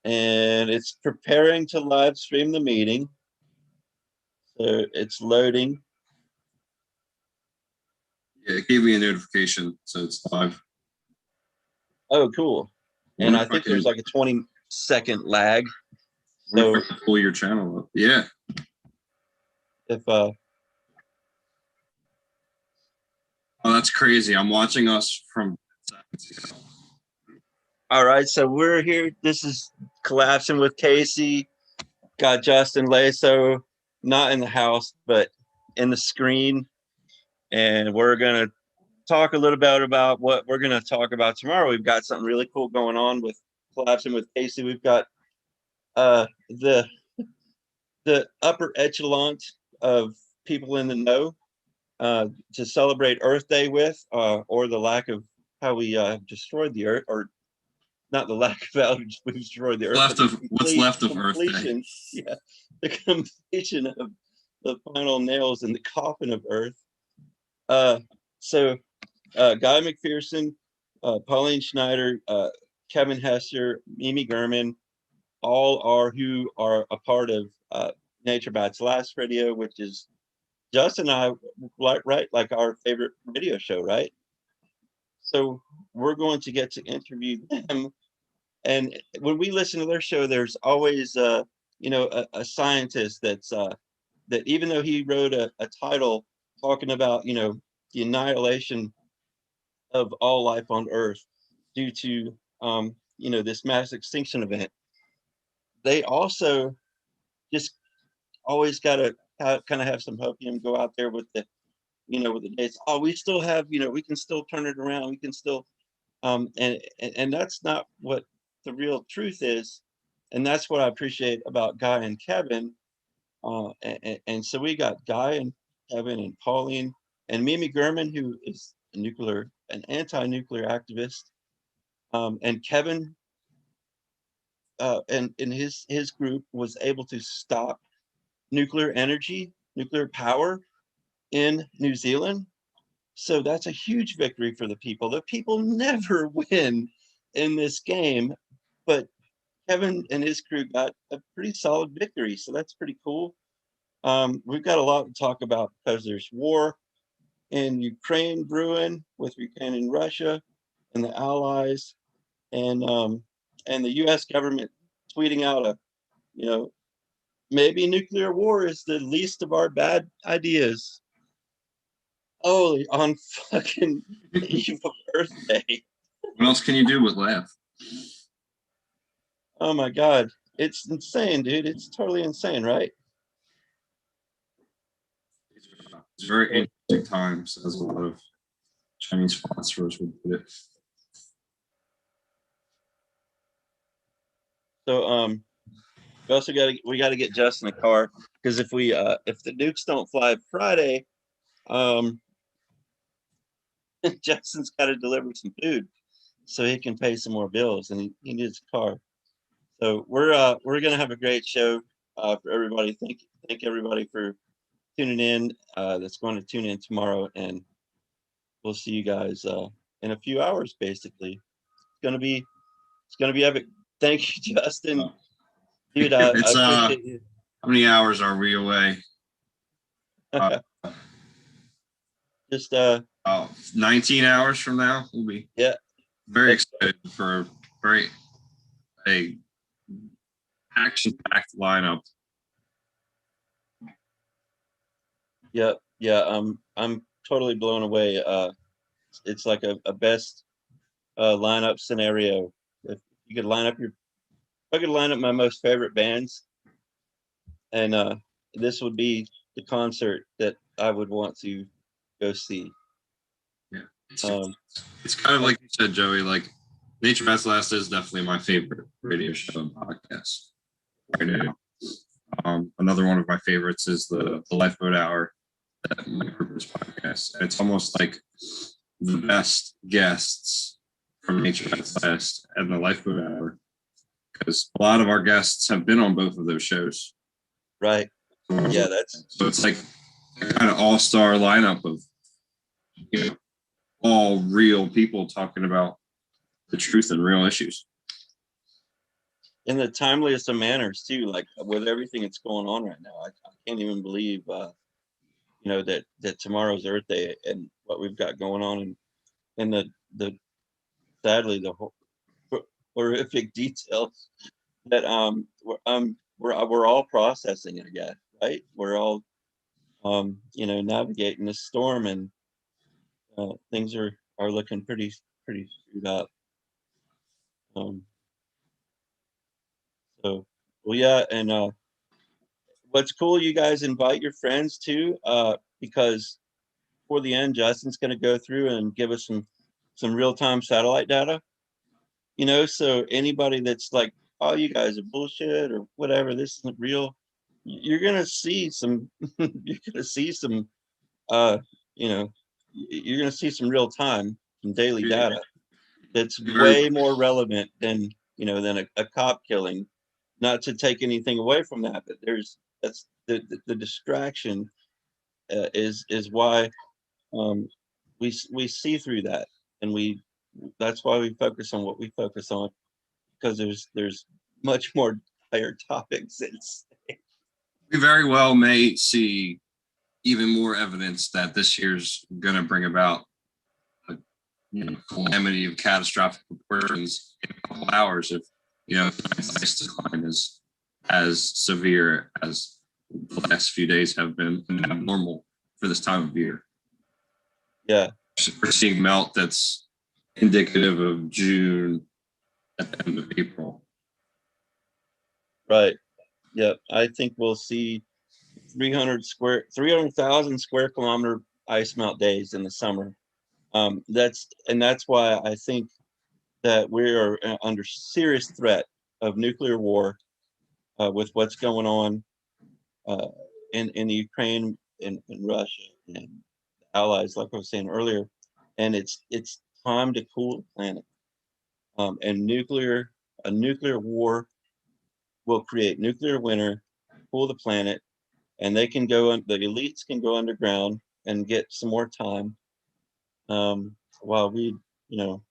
and it's preparing to live stream the meeting. So it's loading. Yeah, it gave me a notification, so it's live. Oh, cool. And I think there's like a 20-second lag. So pull your channel up. Yeah. If oh, that's crazy. I'm watching us from seconds ago. All right, so we're here. This is Collapsing with Casey. Got Justin Laso, not in the house, but in the screen. And we're going to talk a little bit about what we're going to talk about tomorrow. We've got something really cool going on with Collapsing with Casey. We've got the upper echelon of people in the know to celebrate Earth Day with, or the lack of how we destroyed the Earth, or not the lack of how we destroyed the Earth. What's left of Earth Day. Yeah, the completion of the final nails in the coffin of Earth. So Guy McPherson, Pauline Schneider, Kevin Hester, Mimi German, all are who are a part of Nature Bats Last Radio, which is Justin and I, right, like our favorite radio show, right? So we're going to get to interview them. And when we listen to their show, there's always, a scientist that's that even though he wrote a title talking about, the annihilation of all life on Earth due to, this mass extinction event, they also just always got to kind of have some hope, go out there with the, with the dates. Oh, we still have, we can still turn it around. We can still, and that's not what the real truth is. And that's what I appreciate about Guy and Kevin. And so we got Guy and Kevin and Pauline and Mimi German, who is an anti-nuclear activist. And Kevin and in his group was able to stop nuclear power in New Zealand. So that's a huge victory for the people. The people never win in this game, but Kevin and his crew got a pretty solid victory. So that's pretty cool. We've got a lot to talk about because there's war in Ukraine brewing with Ukraine and Russia and the allies, and the U.S. government tweeting out maybe nuclear war is the least of our bad ideas. Oh, on fucking Eve of Earth Day. What else can you do but laugh? Oh my God. It's insane, dude. It's totally insane, right? It's very interesting times, as a lot of Chinese philosophers would put it. So we got to get Justin a car, because if the nukes don't fly Friday, Justin's got to deliver some food so he can pay some more bills, and he needs a car. So we're gonna have a great show for everybody. Thank everybody for tuning in. That's going to tune in tomorrow, and we'll see you guys in a few hours. Basically, it's gonna be epic. Thank you, Justin. Dude, I appreciate you. How many hours are we away? Just 19 hours from now. We'll be very excited for a action-packed lineup. Yeah. I'm totally blown away. It's like a best lineup scenario. If you could line up I could line up my most favorite bands, and this would be the concert that I would want to go see. Yeah, it's kind of like you said, Joey. Like, Nature Bats Last is definitely my favorite radio show and podcast right now. Another one of my favorites is the Lifeboat Hour, that McPherson podcast. It's almost like the best guests from Nature Bats Last and the Lifeboat Hour, because a lot of our guests have been on both of those shows. Right. Yeah, so it's like a kind of all-star lineup of all real people talking about the truth and real issues. in the timeliest of manners too. Like with everything that's going on right now, I can't even believe, you know, that tomorrow's Earth Day and what we've got going on, and the sadly the horrific details that we're all processing, I guess, right? We're all you know, navigating this storm, and things are looking pretty screwed up. Um, so well, yeah, and what's cool, you guys invite your friends too, because for the end, Justin's going to go through and give us some real-time satellite data. You know, so anybody that's like, oh, you guys are bullshit or whatever, this isn't real, you're gonna see some you're gonna see some you know, you're gonna see some real time, some daily data that's way more relevant than, you know, than a cop killing. Not to take anything away from that, but that's the distraction is why we see through that, and that's why we focus on what we focus on, because there's much more higher topics. We very well may see even more evidence that this year's going to bring about a calamity of catastrophic proportions in a couple hours if ice decline is as severe as the last few days have been abnormal for this time of year. Yeah, we're seeing melt that's indicative of June at the end of April. Right. Yeah, I think we'll see 300,000 square kilometer ice melt days in the summer. That's why I think that we are under serious threat of nuclear war with what's going on in the Ukraine and Russia and allies, like I was saying earlier. And it's time to cool the planet. And a nuclear war will create nuclear winter, cool the planet, and they can go, the elites can go underground and get some more time, while we, you know,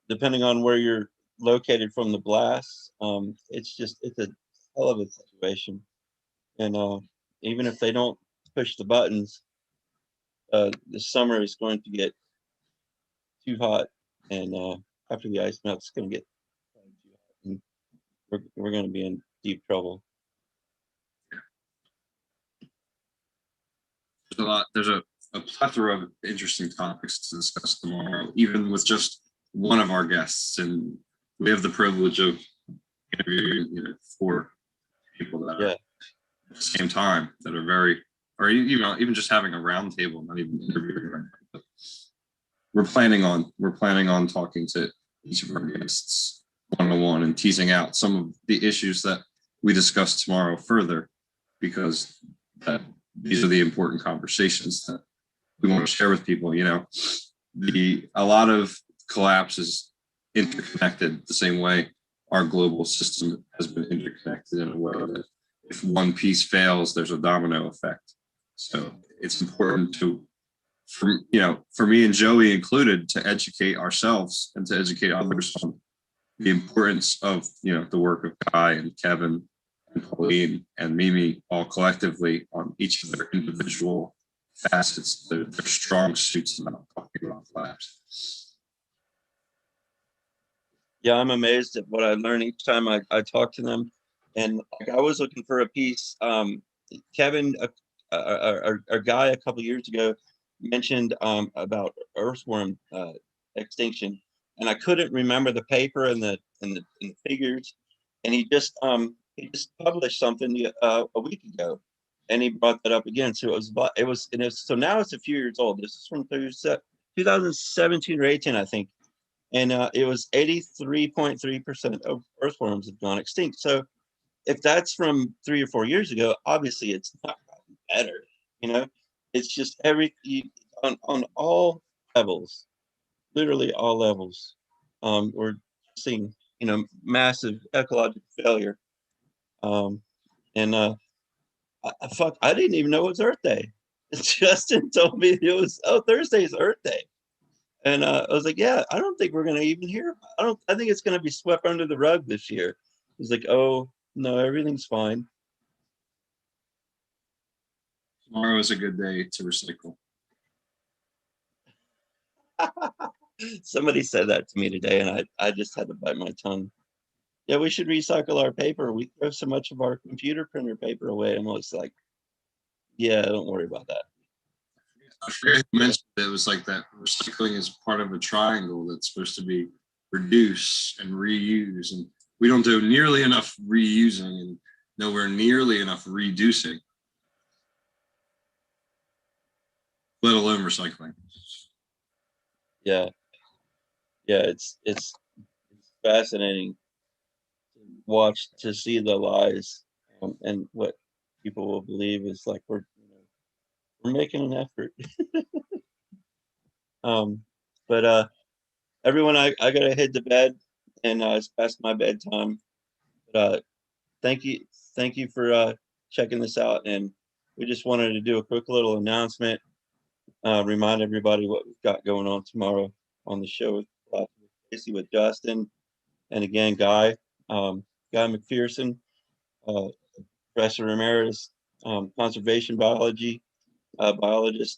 depending on where you're located from the blast, it's a hell of a situation. And even if they don't push the buttons, the summer is going to get too hot, and after the ice melts, it's going to get too hot, and we're going to be in deep trouble. There's a plethora of interesting topics to discuss tomorrow, even with just one of our guests, and we have the privilege of interviewing 4 people that are at the same time that are very, or even just having a round table, not even interviewing right now. But we're planning on talking to each of our guests one-on-one and teasing out some of the issues that we discuss tomorrow further, because these are the important conversations that we want to share with people. A lot of collapse is interconnected the same way our global system has been interconnected, in a way that if one piece fails, there's a domino effect. So it's important for me and Joey included, to educate ourselves and to educate others on the importance of the work of Guy and Kevin and Pauline and Mimi, all collectively, on each of their individual facets, their strong suits about talking about collapse. Yeah, I'm amazed at what I learn each time I talk to them. And like, I was looking for a piece. Kevin, our guy a couple of years ago, mentioned about earthworm extinction, and I couldn't remember the paper and the figures. And he just published something a week ago, and he brought that up again. So so now it's a few years old. This is from 2017 or 18, I think. And it was 83.3% of earthworms have gone extinct. So if that's from 3 or 4 years ago, obviously it's not gotten better. It's just on all levels, literally all levels. We're seeing massive ecological failure. And I didn't even know it was Earth Day. Justin told me it was Thursday's Earth Day. And I was like, yeah, I don't think we're going to even hear. I think it's going to be swept under the rug this year. He's like, oh, no, everything's fine. Tomorrow is a good day to recycle. Somebody said that to me today, and I just had to bite my tongue. Yeah, we should recycle our paper. We throw so much of our computer printer paper away. I'm always like, yeah, don't worry about that. I forget who mentioned it was like that recycling is part of a triangle that's supposed to be reduce and reuse. And we don't do nearly enough reusing and nowhere nearly enough reducing, let alone recycling. Yeah. Yeah, it's fascinating to watch, to see the lies, and what people will believe is like we're making an effort. But everyone, I gotta head to bed, and it's past my bedtime. But thank you for checking this out, and we just wanted to do a quick little announcement, remind everybody what we've got going on tomorrow on the show with Casey, with Justin, and again Guy McPherson, uh, professor emeritus, conservation biologist,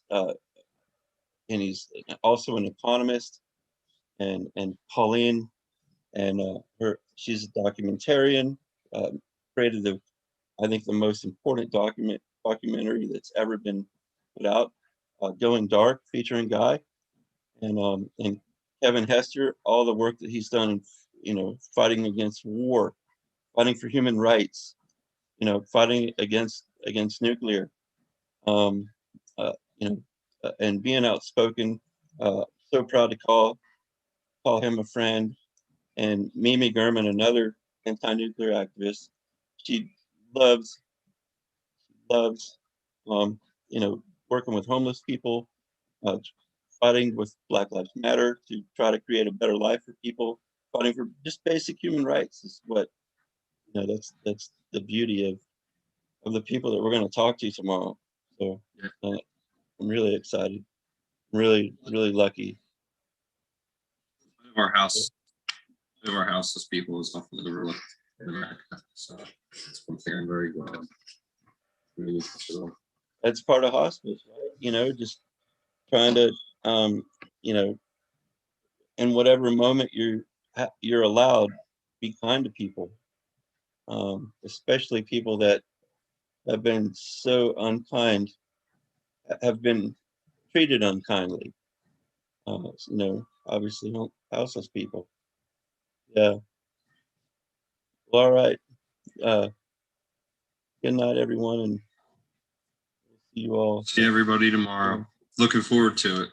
and he's also an economist, and Pauline, and she's a documentarian, uh, created I think the most important documentary that's ever been put out, Going Dark, featuring Guy, and Kevin Hester, all the work that he's done, fighting against war, fighting for human rights, fighting against nuclear, um, and being outspoken. So proud to call him a friend. And Mimi German, another anti-nuclear activist, she loves loves, um, working with homeless people, uh, fighting with Black Lives Matter to try to create a better life for people, fighting for just basic human rights is what, that's the beauty of the people that we're going to talk to tomorrow. So I'm really excited. I'm really lucky. Our house, our houseless people is often overlooked in America. So it's one thing I'm very glad. That's part of hospice, right? Just trying to, you know, in whatever moment you're allowed, be kind to people, especially people that have been so unkind, have been treated unkindly. Obviously houseless people. Yeah. Well, all right. Uh, Good night, everyone, and see you all. See everybody tomorrow. Looking forward to it.